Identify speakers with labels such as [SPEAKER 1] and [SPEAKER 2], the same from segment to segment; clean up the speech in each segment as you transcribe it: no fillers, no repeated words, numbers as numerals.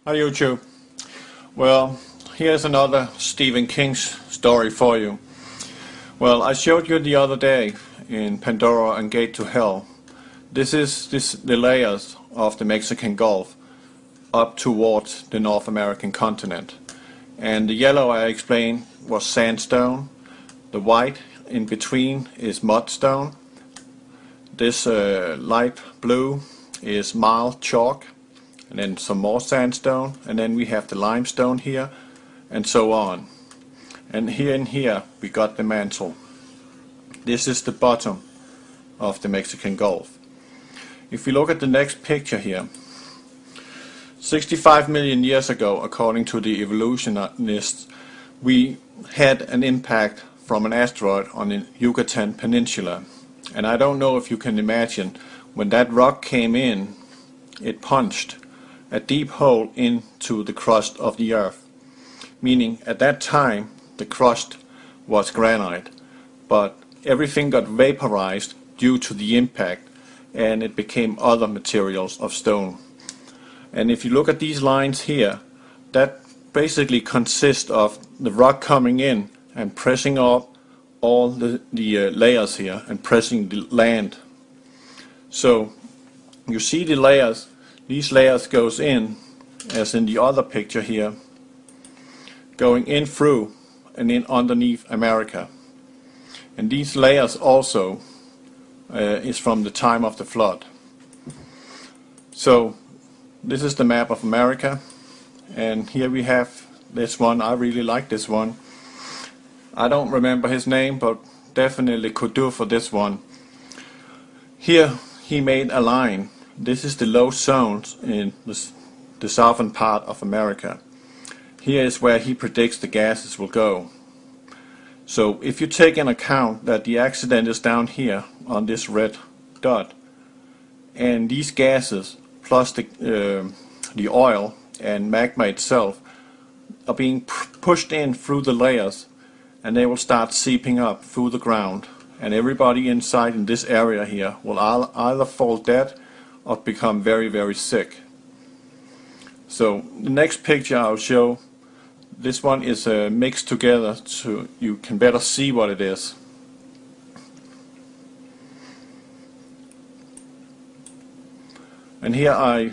[SPEAKER 1] Hi YouTube. Well, here's another Stephen King's story for you. Well, I showed you the other day in Pandora and Gate to Hell. This is the layers of the Mexican Gulf up towards the North American continent. And the yellow I explained was sandstone. The white in between is mudstone. This light blue is mild chalk. And then some more sandstone, and then we have the limestone here, and so on. And here we got the mantle. This is the bottom of the Mexican Gulf. If we look at the next picture here, 65 million years ago, according to the evolutionists, we had an impact from an asteroid on the Yucatan Peninsula. And I don't know if you can imagine, when that rock came in, it punched a deep hole into the crust of the earth, meaning at that time the crust was granite, but everything got vaporized due to the impact, and it became other materials of stone. And if you look at these lines here, that basically consists of the rock coming in and pressing up all the layers here and pressing the land. So you see the layers. These layers goes in, as in the other picture here, going in through and in underneath America. And these layers also is from the time of the flood. So this is the map of America, and here we have this one. I really like this one. I don't remember his name, but definitely could do for this one. Here he made a line. This is the low zones in the southern part of America. Here is where he predicts the gases will go. So if you take in account that the accident is down here on this red dot, and these gases plus the oil and magma itself are being pushed in through the layers, and they will start seeping up through the ground, and everybody inside in this area here will either fall dead or become very, very sick. So the next picture I'll show, this one is mixed together so you can better see what it is. And here I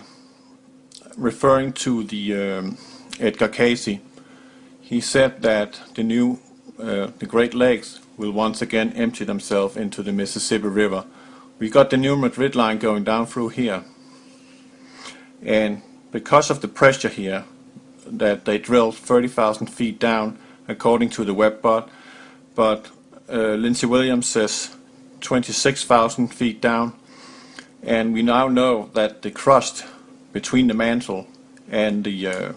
[SPEAKER 1] referring to the Edgar Cayce. He said that the Great Lakes will once again empty themselves into the Mississippi River. We got the new Madrid line going down through here, and because of the pressure here that they drilled 30,000 feet down according to the Webbot, but Lindsey Williams says 26,000 feet down, and we now know that the crust between the mantle and the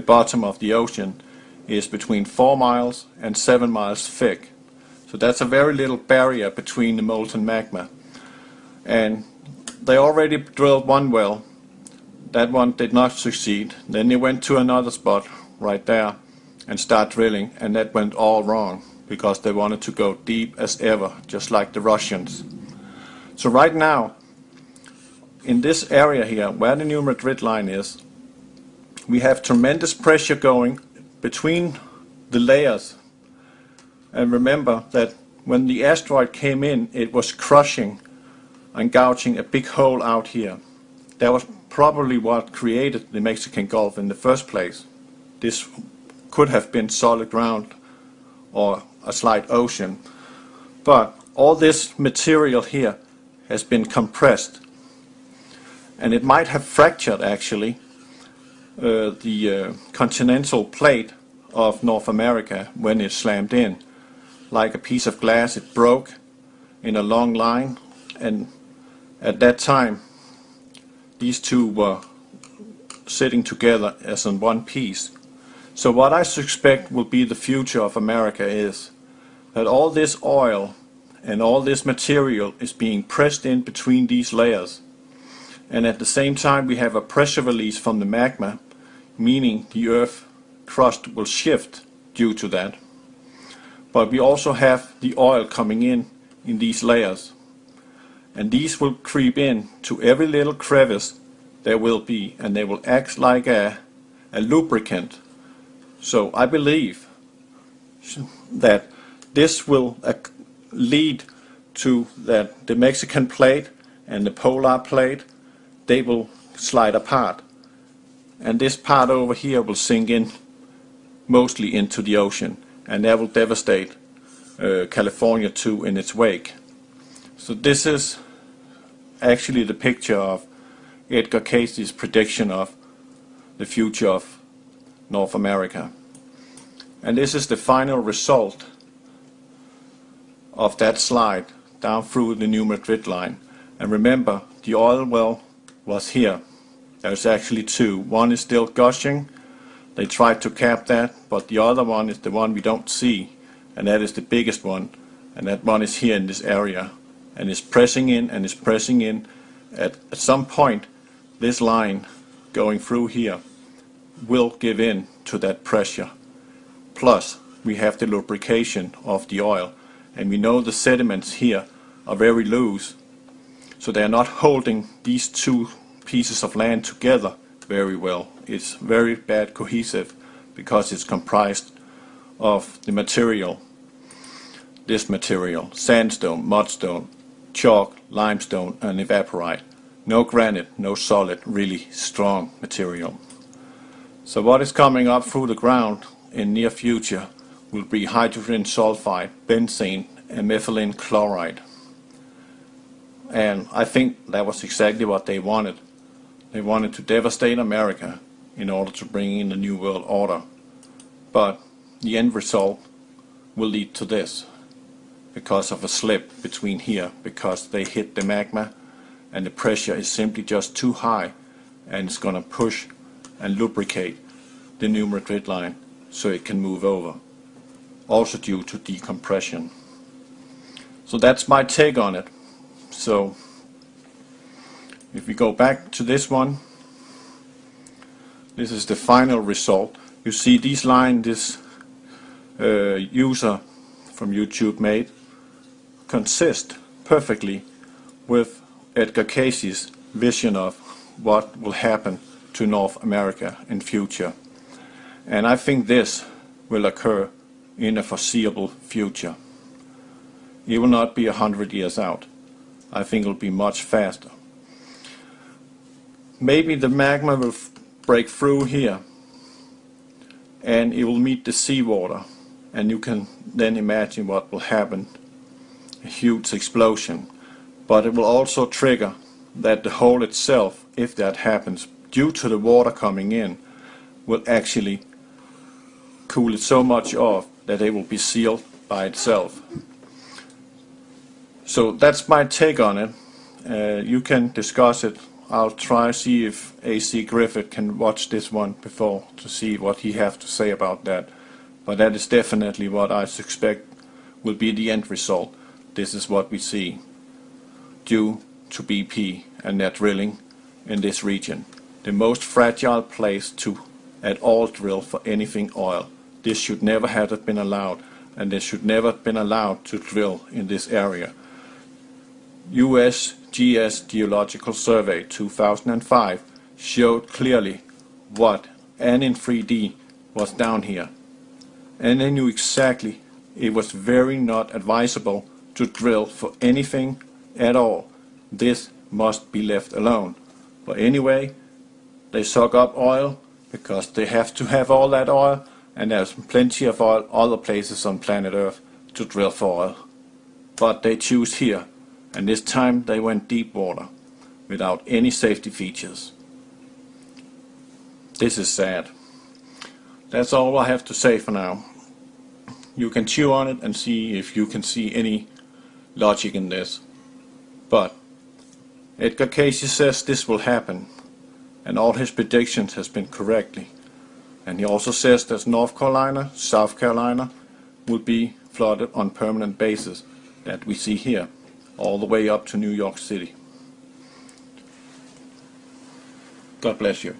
[SPEAKER 1] bottom of the ocean is between 4 miles and 7 miles thick. So that's a very little barrier between the molten magma. And they already drilled one well. That one did not succeed. Then they went to another spot right there and start drilling, and that went all wrong because they wanted to go deep as ever, just like the Russians. So right now, in this area here, where the new Madrid line is, we have tremendous pressure going between the layers. And remember that when the asteroid came in, it was crushing and gouging a big hole out here. That was probably what created the Mexican Gulf in the first place. This could have been solid ground or a slight ocean. But all this material here has been compressed, and it might have fractured actually the continental plate of North America when it slammed in. Like a piece of glass, it broke in a long line, and at that time these two were sitting together as in one piece. So what I suspect will be the future of America is that all this oil and all this material is being pressed in between these layers, and at the same time we have a pressure release from the magma, meaning the earth crust will shift due to that. But we also have the oil coming in these layers, and these will creep in to every little crevice there will be, and they will act like a lubricant. So I believe that this will lead to that the Mexican plate and the polar plate, they will slide apart, and this part over here will sink in mostly into the ocean, and that will devastate California too in its wake. So this is actually the picture of Edgar Cayce's prediction of the future of North America. And this is the final result of that slide down through the new Madrid line. And remember, the oil well was here. There's actually two. One is still gushing. They tried to cap that, but the other one is the one we don't see, and that is the biggest one, and that one is here in this area, and is pressing in and is pressing in. At some point, this line going through here will give in to that pressure. Plus, we have the lubrication of the oil, and we know the sediments here are very loose, so they are not holding these two pieces of land together very well. It's very bad cohesive because it's comprised of the material, this material: sandstone, mudstone, chalk, limestone and evaporite. No granite, no solid, really strong material. So what is coming up through the ground in near future will be hydrogen sulfide, benzene and methylene chloride. And I think that was exactly what they wanted. They wanted to devastate America in order to bring in the New World Order. But the end result will lead to this, because of a slip between here, because they hit the magma and the pressure is simply just too high, and it's going to push and lubricate the new Madrid line so it can move over, also due to decompression. So that's my take on it. So if we go back to this one, this is the final result. You see these lines this user from YouTube made consist perfectly with Edgar Cayce's vision of what will happen to North America in future. And I think this will occur in a foreseeable future. It will not be 100 years out. I think it will be much faster. Maybe the magma will break through here and it will meet the seawater, and you can then imagine what will happen. A huge explosion. But it will also trigger that the hole itself, if that happens, due to the water coming in, will actually cool it so much off that it will be sealed by itself. So that's my take on it. You can discuss it. I'll try to see if A.C. Griffith can watch this one before to see what he has to say about that. But that is definitely what I suspect will be the end result. This is what we see due to BP and their drilling in this region. The most fragile place to at all drill for anything oil. This should never have been allowed, and they should never have been allowed to drill in this area. USGS Geological Survey 2005 showed clearly what and in 3D was down here, and they knew exactly it was very not advisable to drill for anything at all. This must be left alone. But anyway, they suck up oil because they have to have all that oil, and there's plenty of oil other places on planet Earth to drill for oil. But they choose here, and this time they went deep water without any safety features. This is sad. That's all I have to say for now. You can chew on it and see if you can see any logic in this. But Edgar Cayce says this will happen, and all his predictions has been correctly. And he also says that North Carolina, South Carolina will be flooded on permanent basis, that we see here, all the way up to New York City. God bless you.